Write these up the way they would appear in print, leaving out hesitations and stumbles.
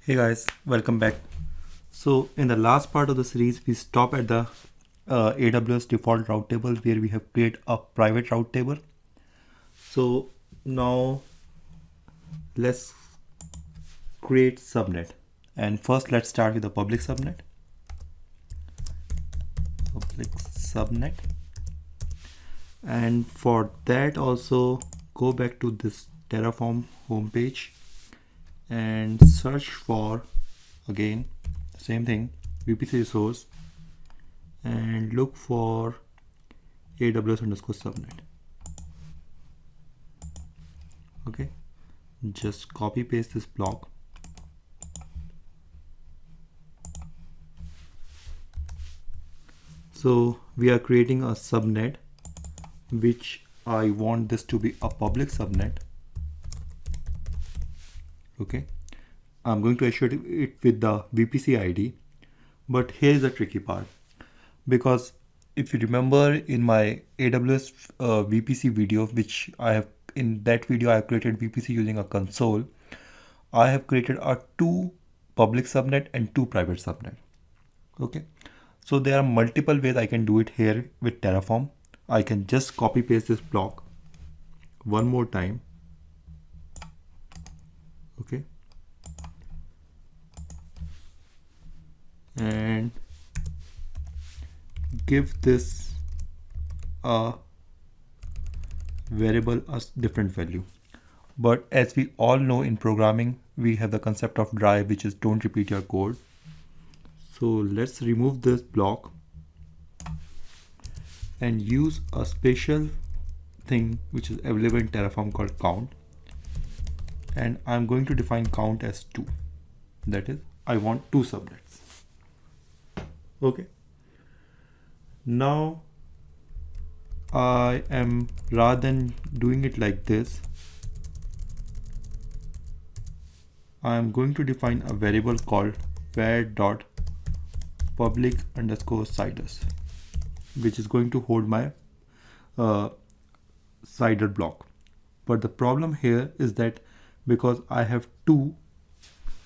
Hey guys, welcome back. So in the last part of the series, we stop at the AWS default route table where we have created a private route table. So now let's create subnet. And first let's start with the public subnet. Public subnet. And for that also go back to this Terraform homepage and search for again the same thing, VPC resource, and look for AWS_subnet. Okay, just copy paste this block. So we are creating a subnet which I want this to be a public subnet. Okay, I'm going to associate it with the VPC ID, but here's the tricky part, because if you remember in my AWS VPC video, which I have in that video I have created VPC using a console. I have created a 2 public subnet and 2 private subnet. Okay, so there are multiple ways I can do it here with Terraform. I can just copy paste this block one more time. Okay, and give this a variable a different value. But as we all know in programming, we have the concept of dry, which is don't repeat your code. So let's remove this block and use a special thing which is available in Terraform called count. And I'm going to define count as 2. That is, I want 2 subnets. Okay. Now I am, rather than doing it like this, I am going to define a variable called var.public_siders, which is going to hold my cider block. But the problem here is that because I have 2,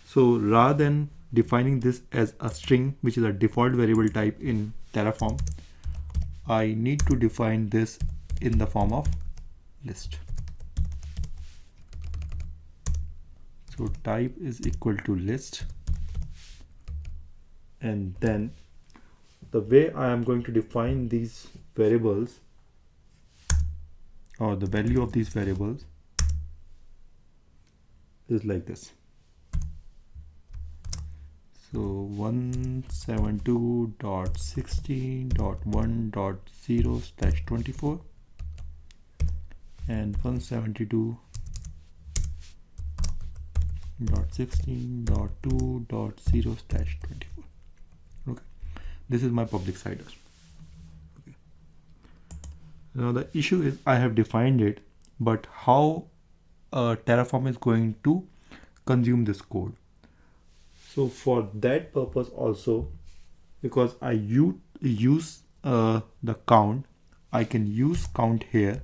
so rather than defining this as a string, which is a default variable type in Terraform, I need to define this in the form of list. So type is equal to list, and then the way I am going to define these variables, or the value of these variables, is like this. So 172.16.1.0/24 and 172.16.2.0/24. Okay, this is my public cider. Okay. Now the issue is I have defined it, but how Terraform is going to consume this code. So for that purpose also, because I use the count, I can use count here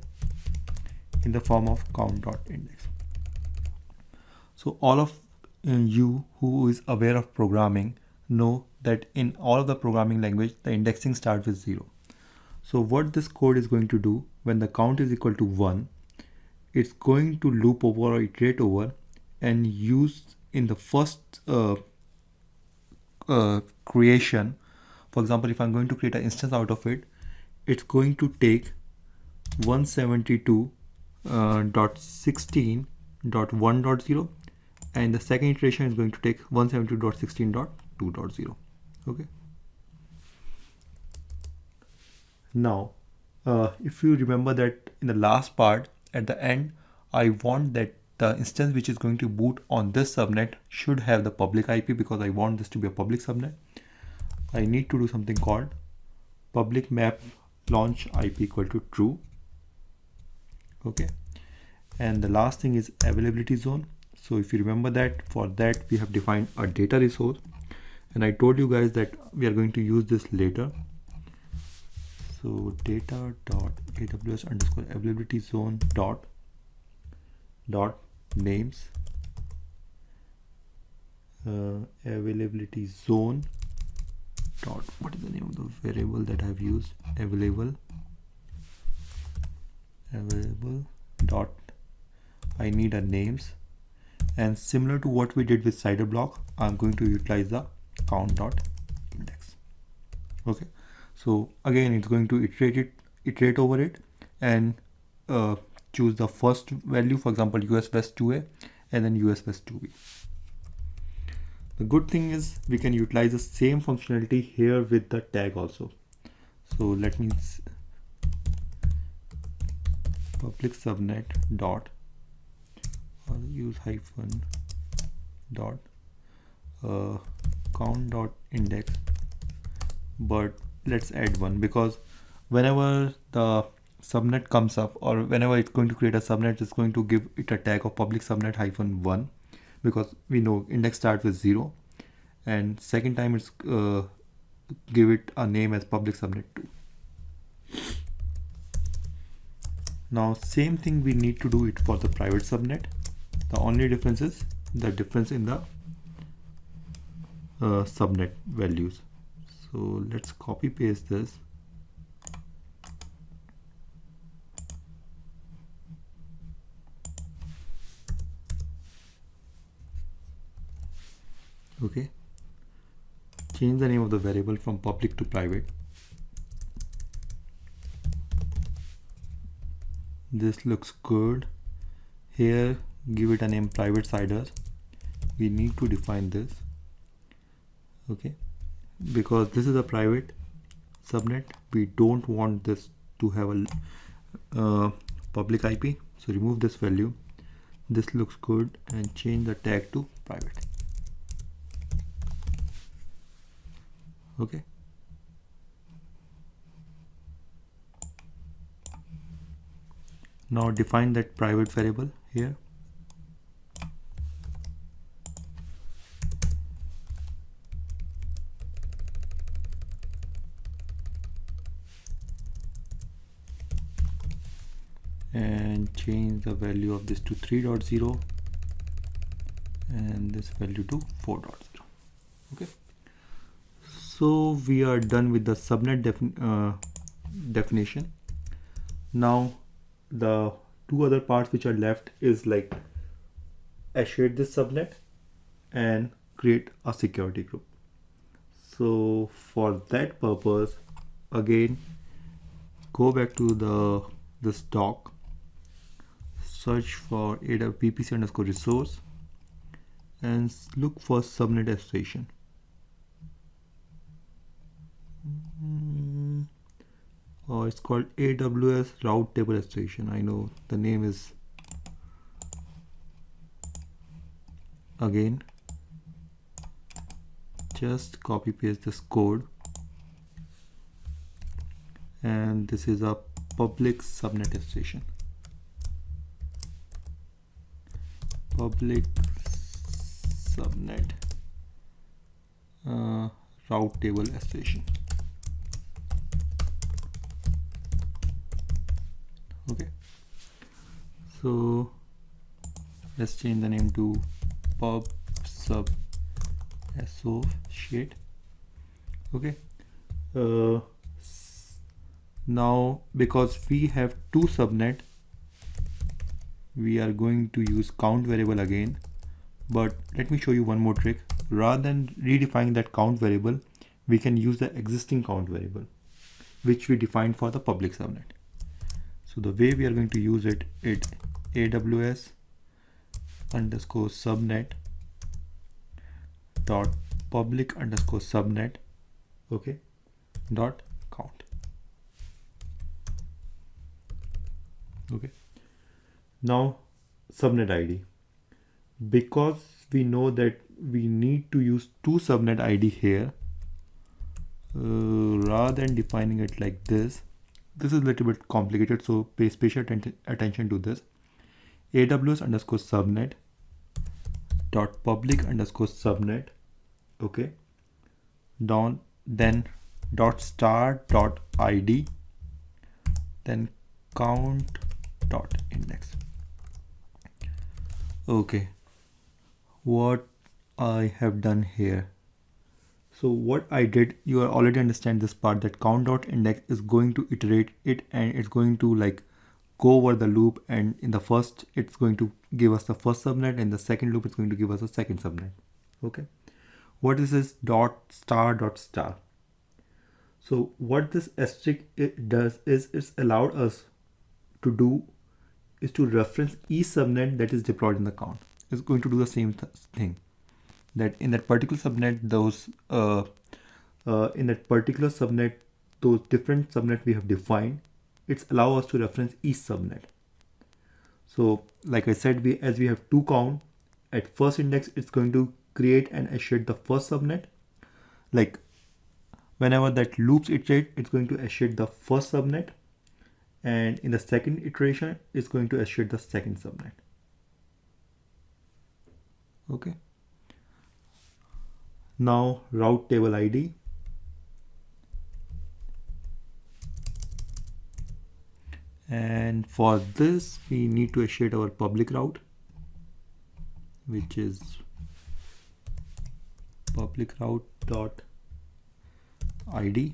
in the form of count.index. So all of you who is aware of programming know that in all of the programming language, the indexing starts with 0. So what this code is going to do, when the count is equal to 1, it's going to loop over or iterate over and use in the first creation. For example, if I'm going to create an instance out of it, it's going to take 172.16.1.0, and the second iteration is going to take 172.16.2.0. Okay. Now, if you remember that in the last part, at the end, I want that the instance which is going to boot on this subnet should have the public IP, because I want this to be a public subnet. I need to do something called public map launch IP equal to true. Okay. And the last thing is availability zone. So if you remember that, for that we have defined a data resource, and I told you guys that we are going to use this later. So data.aws_availability zone dot names availability zone dot, what is the name of the variable that I've used? Available dot, I need a names, and similar to what we did with cider block, I'm going to utilize the count dot index. Okay, so again it's going to iterate over it and choose the first value, for example US West 2A and then US West 2B. The good thing is we can utilize the same functionality here with the tag also. So let me public subnet dot, or use hyphen dot count dot index, but let's add one, because whenever the subnet comes up, or whenever it's going to create a subnet, it's going to give it a tag of public subnet hyphen 1, because we know index starts with 0, and second time it's give it a name as public subnet 2. Now same thing we need to do it for the private subnet. The only difference is the difference in the subnet values. So let's copy paste this. Okay, change the name of the variable from public to private. This looks good. Here give it a name private ciders. We need to define this, okay, because this is a private subnet. We don't want this to have a public IP, so remove this value. This looks good, and change the tag to private. Okay, now define that private variable here. And change the value of this to 3.0 and this value to 4.0. Okay, so we are done with the subnet definition. Now the two other parts which are left is like associate this subnet and create a security group. So for that purpose, again go back to this doc, search for AWS VPC underscore resource and look for subnet association. Oh, it's called AWS route table association. I know the name is, again just copy paste this code, and this is a public subnet association. Public subnet route table association. Okay, so let's change the name to pub sub associate. Okay, now because we have two subnet, we are going to use count variable again, but let me show you one more trick. Rather than redefining that count variable, we can use the existing count variable which we defined for the public subnet. So the way we are going to use it, AWS underscore subnet dot public underscore subnet, okay, dot count. Okay, now subnet ID, because we know that we need to use two subnet ID here, rather than defining it like this is a little bit complicated, so pay special attention to this. AWS underscore subnet dot public underscore subnet, okay, down, then dot star dot ID, then count dot index. Okay, what I have done here. So what I did, you already understand this part, that count.index is going to iterate it, and it's going to like go over the loop, and in the first it's going to give us the first subnet, and the second loop it's going to give us a second subnet. Okay, what is this dot star? So what this asterisk it does is it's allowed us to do is to reference each subnet that is deployed in the count. It's going to do the same thing, that in that particular subnet, those those different subnet we have defined, it's allow us to reference each subnet. So like I said, as we have two count, at first index it's going to create and associate the first subnet. Like whenever that loops iterate, it's going to associate the first subnet, and in the second iteration it's going to associate the second subnet. Okay, now route table ID. And for this we need to associate our public route, which is public route dot ID.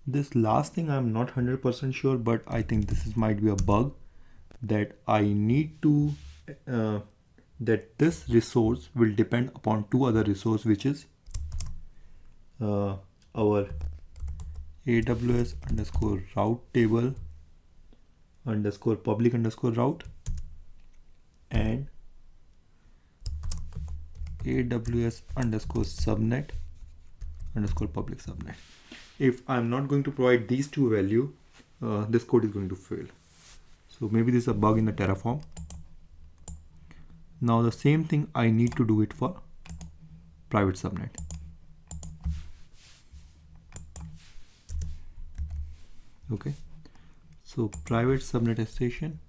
This last thing I'm not 100% sure, but I think this might be a bug, that I need to that this resource will depend upon two other resources, which is our AWS underscore route table underscore public underscore route and AWS underscore subnet underscore public subnet. If I'm not going to provide these two values, this code is going to fail. So maybe this is a bug in the Terraform. Now the same thing I need to do it for private subnet. Okay, so private subnet association,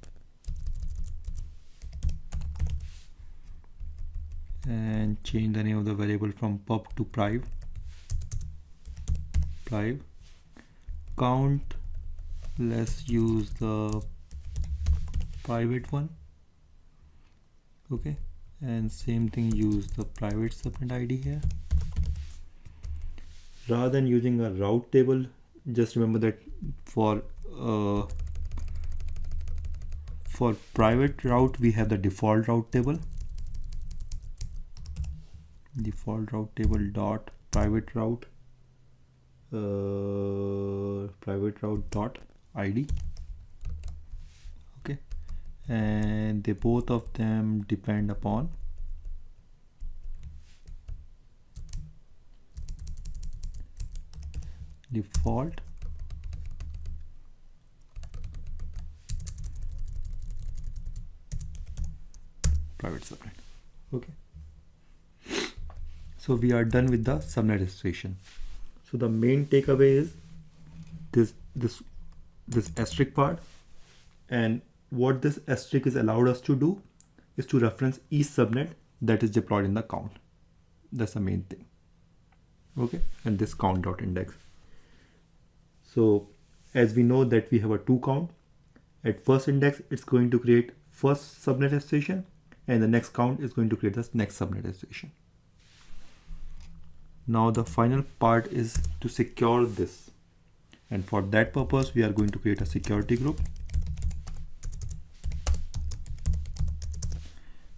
and change the name of the variable from pub to priv. Count, let's use the private one. Okay, and same thing, use the private subnet ID here. Rather than using a route table, just remember that for private route we have the default route table dot private route dot ID. Okay, and they both of them depend upon default private subnet. Okay, so we are done with the subnet association. So the main takeaway is this asterisk part, and what this asterisk is allowed us to do is to reference each subnet that is deployed in the count. That's the main thing. Okay, and this count.index. So as we know that we have a two count, at first index it's going to create first subnet association, and the next count is going to create the next subnet association. Now the final part is to secure this, and for that purpose we are going to create a security group.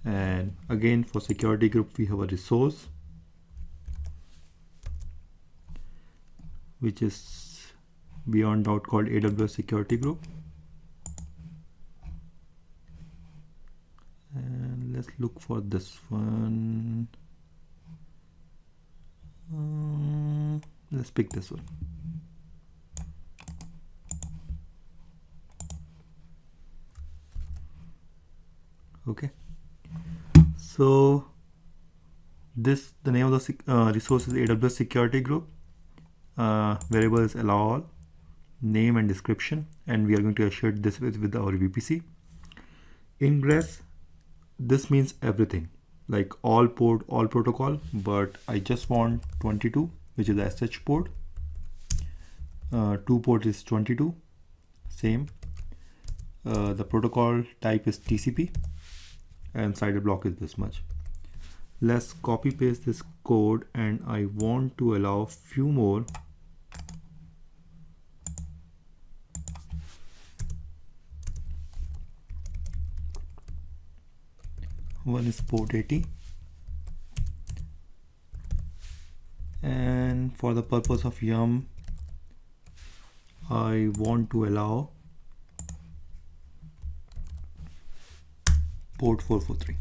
And again, for security group we have a resource which is beyond doubt called AWS security group, and let's look for this one. Let's pick this one. Okay, so this, the name of the resource is AWS security group. Variable is allow all, name and description, and we are going to associate this with our VPC. Ingress, this means everything, like all port, all protocol, but I just want 22, which is the SH port. 2 port is 22, same. The protocol type is TCP, and CIDR block is this much. Let's copy paste this code, and I want to allow few more. One is port 80, and for the purpose of yum I want to allow port 443.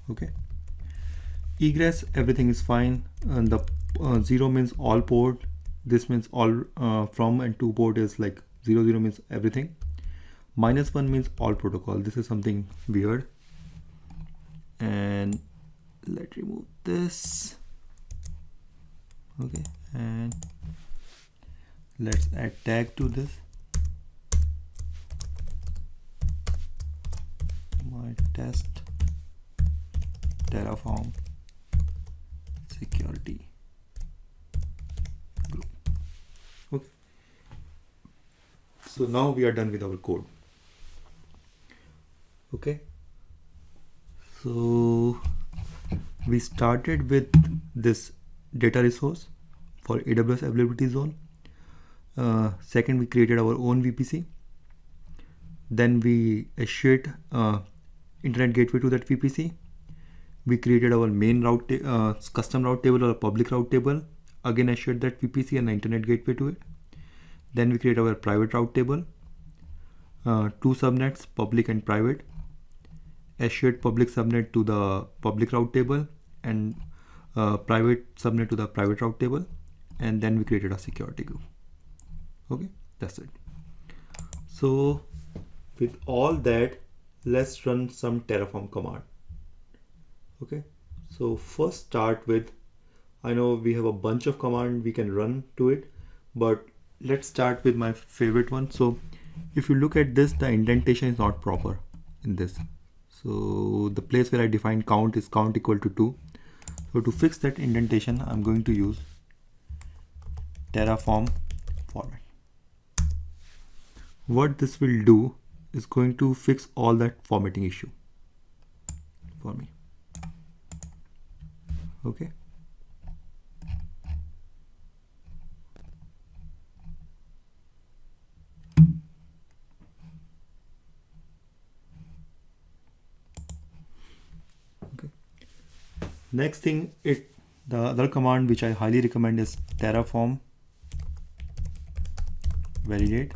Okay, egress, everything is fine, and the 0 means all port. This means all from and to port is like 00 means everything. -1 means all protocol. This is something weird, and let's remove this. Okay, and let's add tag to this. My test Terraform security group. Okay, so now we are done with our code. Okay, so we started with this data resource for AWS availability zone. Second, we created our own VPC. Then we assured internet gateway to that VPC. We created our main route, custom route table or public route table. Again, assured that VPC and the internet gateway to it. Then we create our private route table. 2 subnets, public and private. Assured public subnet to the public route table, and private subnet to the private route table. And then we created a security group. Okay, that's it. So with all that, let's run some Terraform command. Okay, so first start with, I know we have a bunch of command we can run to it, but let's start with my favorite one. So if you look at this, the indentation is not proper in this. So the place where I define count is count equal to 2. So to fix that indentation, I'm going to use Terraform format. What this will do is going to fix all that formatting issue for me. Okay. Okay. Next thing, the other command which I highly recommend is Terraform validate,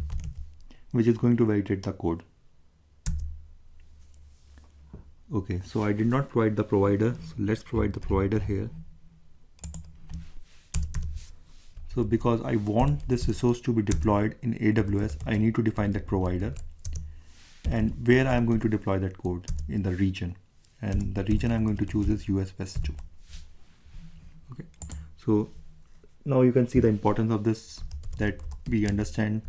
which is going to validate the code. Okay, so I did not provide the provider, so let's provide the provider here. So because I want this resource to be deployed in AWS, I need to define that provider and where I'm going to deploy that code in the region. And the region I'm going to choose is US West 2. Okay, so now you can see the importance of this, that we understand,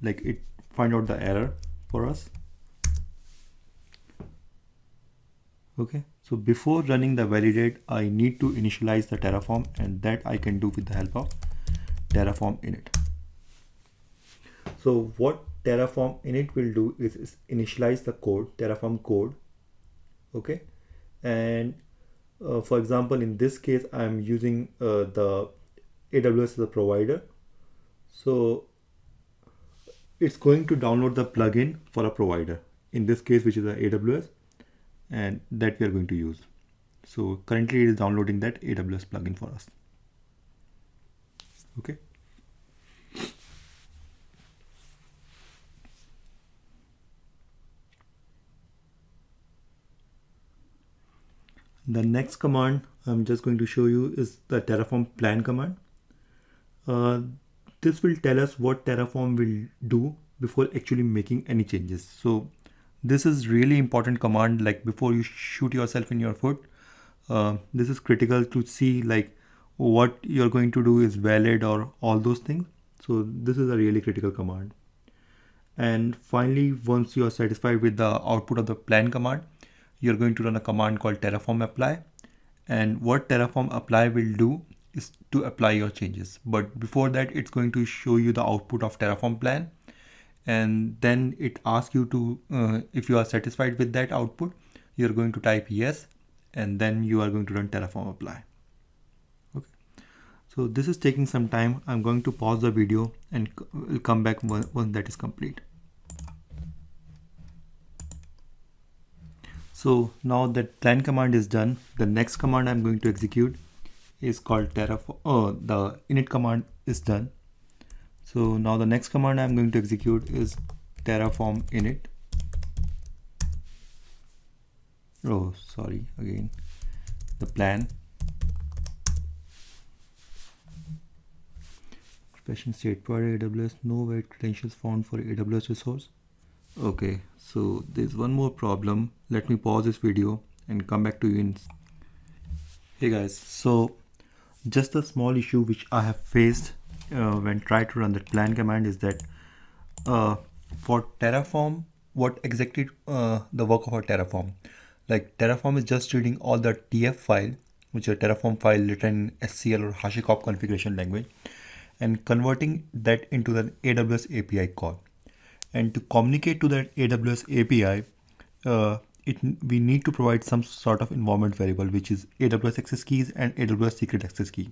like it find out the error for us. Okay, so before running the validate, I need to initialize the Terraform, and that I can do with the help of Terraform init. So what Terraform init will do is initialize the code, Terraform code. Okay, and for example, in this case, I'm using the AWS as a provider. So it's going to download the plugin for a provider, in this case, which is the AWS, and that we are going to use. So currently it is downloading that AWS plugin for us. Okay. The next command I'm just going to show you is the Terraform plan command. This will tell us what Terraform will do before actually making any changes. So this is really important command, like before you shoot yourself in your foot. This is critical to see like what you're going to do is valid or all those things. So this is a really critical command. And finally, once you are satisfied with the output of the plan command, you're going to run a command called Terraform apply. And what Terraform apply will do is to apply your changes. But before that, it's going to show you the output of Terraform plan, and then it asks you to, if you are satisfied with that output, you're going to type yes, and then you are going to run Terraform apply. Okay. So this is taking some time. I'm going to pause the video and will come back once that is complete. So now that plan command is done, the next command I'm going to execute is called Terraform. Oh, the init command is done. So now the next command I'm going to execute is Terraform init. Oh, sorry, again, the plan. Question state, provide AWS, no wait credentials found for AWS resource. Okay, so there's one more problem. Let me pause this video and come back to you in. Hey guys, so just a small issue which I have faced when trying to run the plan command is that for Terraform, what exactly the work of a Terraform? Like Terraform is just reading all the TF file, which is a Terraform file written in SCL or HashiCorp configuration language, and converting that into the AWS API call. And to communicate to that AWS API, we need to provide some sort of environment variable, which is AWS access keys and AWS secret access key.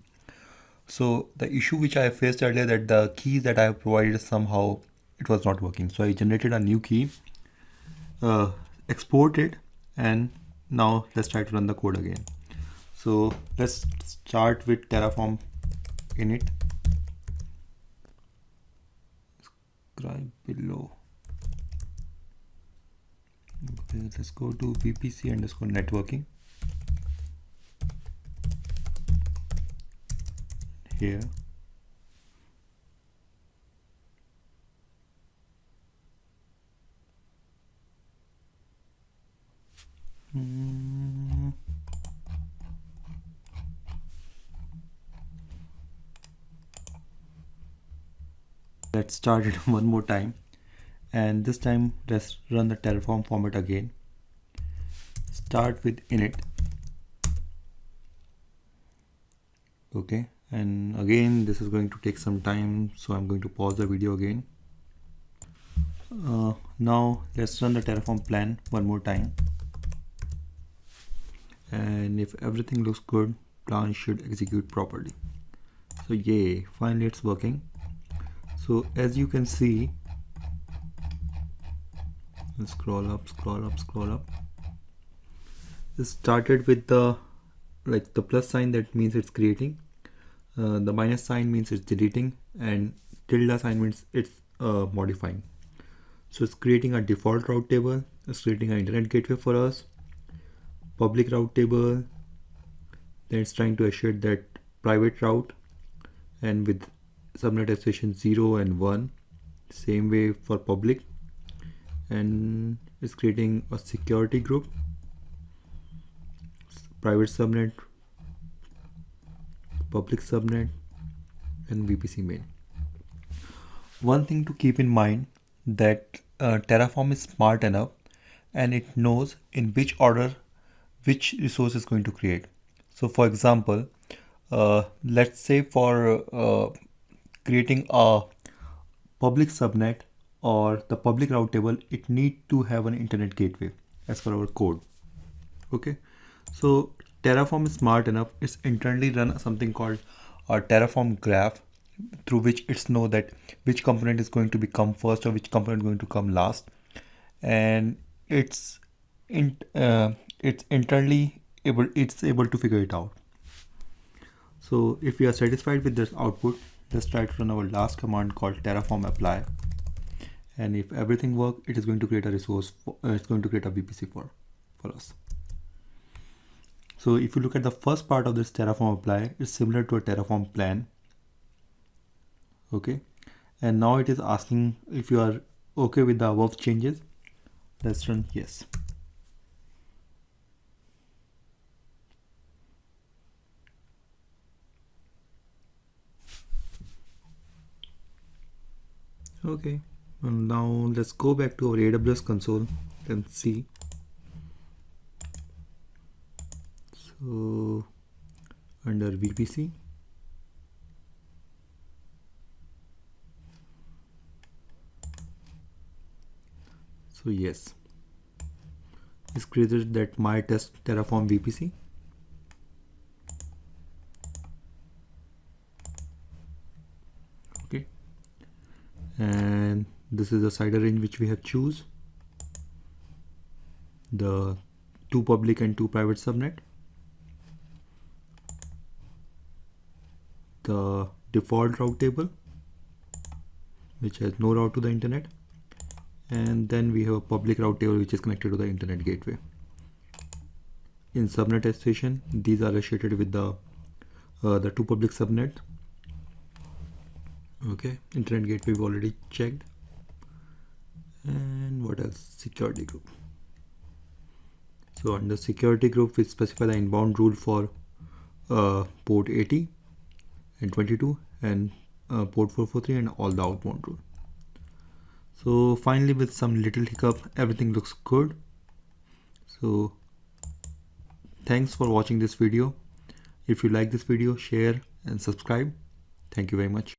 So the issue which I faced earlier, that the keys that I have provided, somehow it was not working. So I generated a new key, exported, and now let's try to run the code again. So let's start with Terraform init. Subscribe below. Okay, let's go to VPC underscore networking. Here. Let's start it one more time, and this time let's run the Terraform format again. Start with init. Okay, and again this is going to take some time, so I'm going to pause the video again. Now let's run the Terraform plan one more time, and if everything looks good, plan should execute properly. So yay, finally it's working. So as you can see, let's scroll up. It started with the plus sign, that means it's creating. The minus sign means it's deleting, and tilde sign means it's modifying. So it's creating a default route table. It's creating an internet gateway for us, public route table. Then it's trying to assert that private route, and with subnet association 0 and 1, same way for public, and it's creating a security group, private subnet, public subnet, and VPC main. One thing to keep in mind, that Terraform is smart enough and it knows in which order which resource is going to create. So for example, let's say for creating a public subnet or the public route table, it needs to have an internet gateway as per our code. Okay, so Terraform is smart enough. It's internally run something called a Terraform graph, through which it's know that which component is going to become first or which component is going to come last, and it's internally able to figure it out. So if we are satisfied with this output, let's try to run our last command called Terraform apply, and if everything works, it is going to create a resource. It's going to create a VPC for us. So if you look at the first part of this Terraform apply, it's similar to a Terraform plan. Okay, and now it is asking if you are okay with the above changes. Let's run yes. Okay, and now let's go back to our AWS console and see. So under VPC, So yes, it's created that my test Terraform VPC. Okay, and this is the CIDR range which we have choose, the 2 public and 2 private subnet, the default route table which has no route to the internet, and then we have a public route table which is connected to the internet gateway. In subnet association, these are associated with the 2 public subnet. Okay, internet gateway we've already checked. And what else? Security group. So under security group, we specify the inbound rule for port 80 and 22 and port 443 and all the outbound rule. So finally, with some little hiccup, everything looks good. So thanks for watching this video. If you like this video, share and subscribe. Thank you very much.